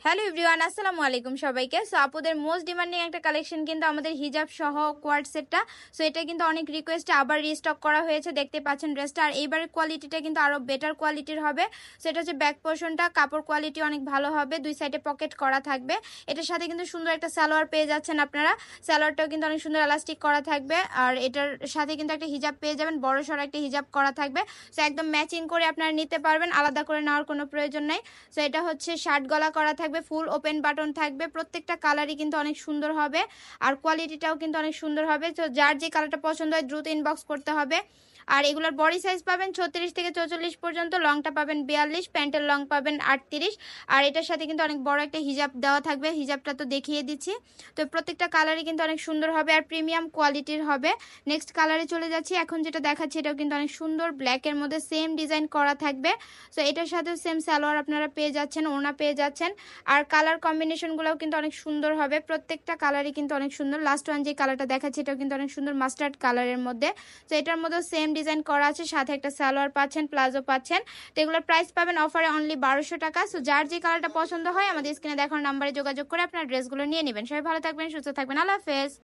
Hello everyone, আসসালামু আলাইকুম সবাইকে। সো আপুদের মোস্ট ডিমান্ডিং একটা কালেকশন কিন্তু আমাদের হিজাব সহ কোয়ার্ড সেটটা। সো এটা কিন্তু অনেক রিকোয়েস্টে আবার রিস্টক করা হয়েছে, দেখতে পাচ্ছেন ড্রেসটা। আর এইবারের কোয়ালিটিটা কিন্তু আরও বেটার কোয়ালিটির হবে। সো এটা হচ্ছে ব্যাক পোর্শনটা, কাপড় কোয়ালিটি অনেক ভালো হবে, দুই সাইডে পকেট করা থাকবে। এটার সাথে কিন্তু সুন্দর একটা সালোয়ার পেয়ে যাচ্ছেন আপনারা। সালোয়ারটাও কিন্তু অনেক সুন্দর এলাস্টিক করা থাকবে। আর এটার সাথে কিন্তু একটা হিজাব পেয়ে যাবেন, বড় সড়ো একটা হিজাব করা থাকবে। সো একদম ম্যাচিং করে আপনারা নিতে পারবেন, আলাদা করে নেওয়ার কোনো প্রয়োজন নেই। সো এটা হচ্ছে শার্ট গলা করা থাকবে, ফুল ওপেন বাটন থাকবে, প্রত্যেকটা কালারই কিন্তু অনেক সুন্দর হবে। আর কোয়ালিটিটাও কিন্তু অনেক সুন্দর হবে। তো যার যে কালারটা পছন্দ হয় দ্রুত ইনবক্স করতে হবে। আর এগুলোর বডি সাইজ পাবেন 36 থেকে 44 পর্যন্ত, লংটা পাবেন 42, প্যান্টের লং পাবেন 38। আর এটার সাথে কিন্তু অনেক বড় একটা হিজাব দেওয়া থাকবে, হিজাবটা তো দেখিয়ে দিচ্ছি। তো প্রত্যেকটা কালারই কিন্তু অনেক সুন্দর হবে আর প্রিমিয়াম কোয়ালিটির হবে। নেক্সট কালারে চলে যাচ্ছি। এখন যেটা দেখাচ্ছি এটাও কিন্তু অনেক সুন্দর, ব্ল্যাকের মধ্যে সেম ডিজাইন করা থাকবে। সো এটার সাথেও সেম সালোয়ার আপনারা পেয়ে যাচ্ছেন, ওড়না পেয়ে যাচ্ছেন। আর কালার কম্বিনেশনগুলোও কিন্তু অনেক সুন্দর হবে, প্রত্যেকটা কালারই কিন্তু অনেক সুন্দর। লাস্ট ওয়ান যে কালারটা দেখাচ্ছি এটাও কিন্তু অনেক সুন্দর, মাস্টার্ড কালারের মধ্যে। তো এটার মধ্যে সেম ডিজাইন করা আছে, সাথে একটা সালোয়ার পাচ্ছেন, প্লাজো পাচ্ছেন। তো এগুলোর প্রাইস পাবেন অফারে অনলি 1200 টাকা। সো যার যে কালারটা পছন্দ হয় আমাদের স্ক্রিনে দেখার নাম্বারে যোগাযোগ করে আপনার ড্রেসগুলো নিয়ে নেবেন। সবাই ভালো থাকবেন, সুস্থ থাকবেন, আল্লাহ হাফেজ।